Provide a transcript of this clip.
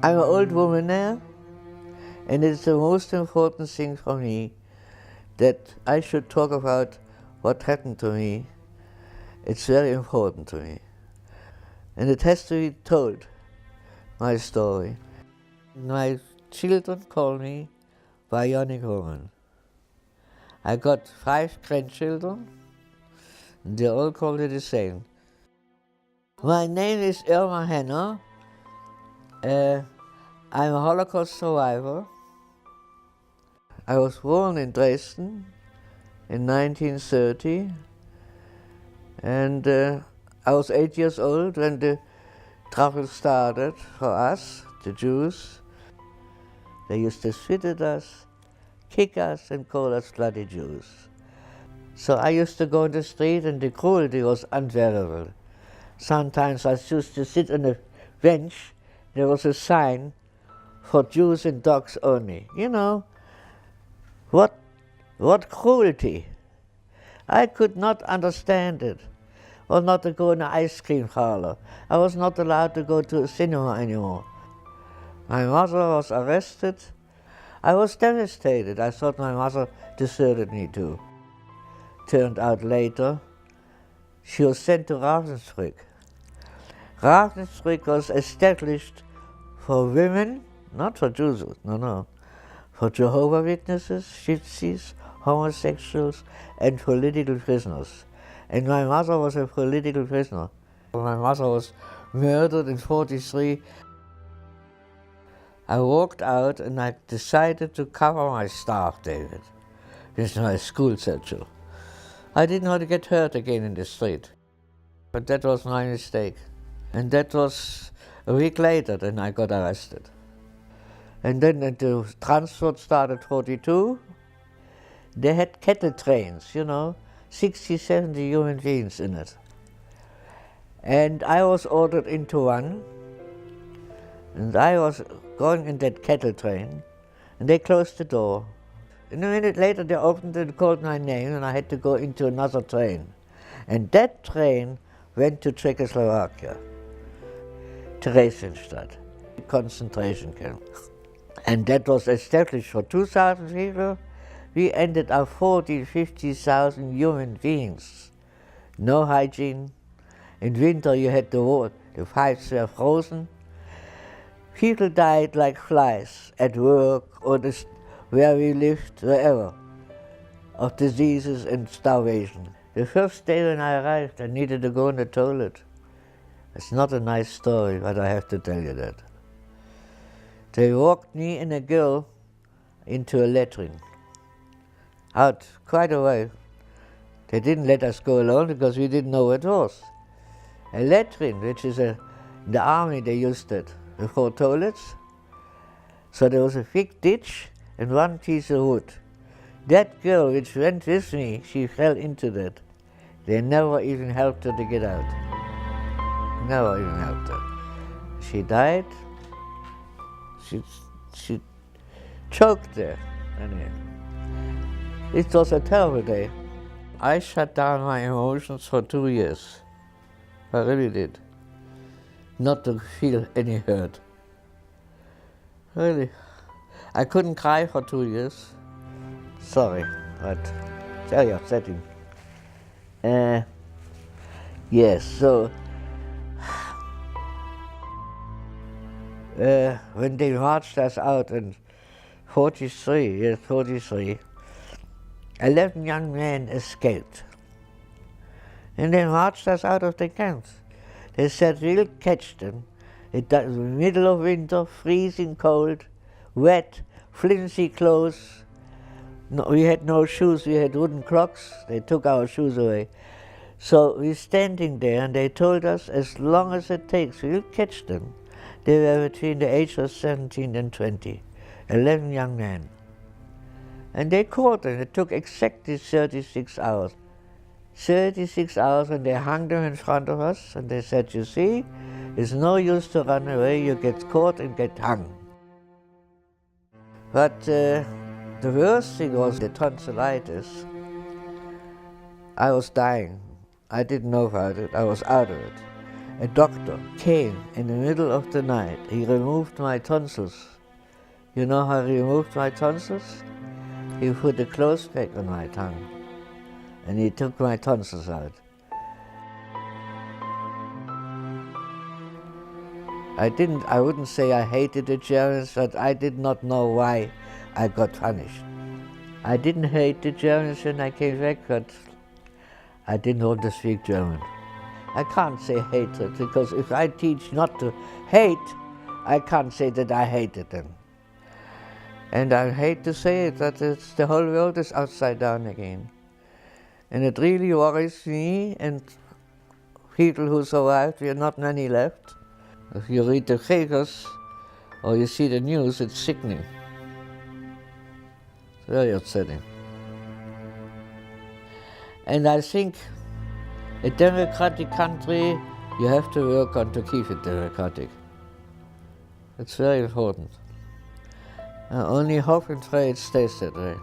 I'm an old woman now, and it's the most important thing for me that I should talk about what happened to me. It's very important to me. And it has to be told, my story. My children call me Bionic Woman. I got 5 grandchildren, and they all call me the same. My name is Irma Hanner. I'm a Holocaust survivor. I was born in Dresden in 1930, and I was 8 years old when the trouble started for us, the Jews. They used to spit at us, kick us, and call us bloody Jews. So I used to go in the street, and the cruelty was unbearable. Sometimes I used to sit on a bench. There was a sign for Jews and dogs only. You know, what cruelty. I could not understand it. Or not to go in an ice cream parlor. I was not allowed to go to a cinema anymore. My mother was arrested. I was devastated. I thought my mother deserted me too. Turned out later, she was sent to Ravensbrück. Ravensbrück was established for women, not for Jews, no, for Jehovah's Witnesses, gypsies, homosexuals, and political prisoners. And my mother was a political prisoner. My mother was murdered in 1943. I walked out and I decided to cover my staff, David, with my school satchel. I didn't want to get hurt again in the street. But that was my mistake. And that was a week later, then I got arrested. And then the transport started 1942. They had cattle trains, 60, 70 human beings in it. And I was ordered into one, and I was going in that cattle train, and they closed the door. And a minute later they opened it and called my name, and I had to go into another train. And that train went to Czechoslovakia, Theresienstadt, concentration camp. And that was established for 2,000 people. We ended up 40,000, 50,000 human beings. No hygiene. In winter you had the water, the pipes were frozen. People died like flies at work or where we lived, wherever, of diseases and starvation. The first day when I arrived, I needed to go in the toilet. It's not a nice story, but I have to tell you that. They walked me and a girl into a latrine, out quite a way. They didn't let us go alone because we didn't know what it was. A latrine, which is in the army they used it before toilets. So there was a big ditch and one piece of wood. That girl which went with me, she fell into that. They never even helped her to get out. Never even helped her. She died. She choked there. Anyway. It was a terrible day. I shut down my emotions for 2 years. I really did. Not to feel any hurt. Really. I couldn't cry for 2 years. Sorry, but very upsetting. Yes, so when they marched us out in 1943, 11 young men escaped. And they marched us out of the camps. They said, we'll catch them. In the middle of winter, freezing cold, wet, flimsy clothes. No, we had no shoes, we had wooden clocks. They took our shoes away. So we're standing there and they told us, as long as it takes, we'll catch them. They were between the age of 17 and 20, 11 young men. And they caught them. It took exactly 36 hours. 36 hours, and they hung them in front of us, and they said, you see, it's no use to run away, you get caught and get hung. But the worst thing was the tonsillitis. I was dying. I didn't know about it, I was out of it. A doctor came in the middle of the night. He removed my tonsils. You know how he removed my tonsils? He put a clothes peg on my tongue and he took my tonsils out. I wouldn't say I hated the Germans, but I did not know why I got punished. I didn't hate the Germans when I came back, but I didn't want to speak German. I can't say hatred, because if I teach not to hate, I can't say that I hated them. And I hate to say it, that the whole world is upside down again. And it really worries me and people who survived. We are not many left. If you read the papers or you see the news, it's sickening. It's very upsetting. And I think a democratic country, you have to work on to keep it democratic. It's very important. I only hope and pray it stays that way.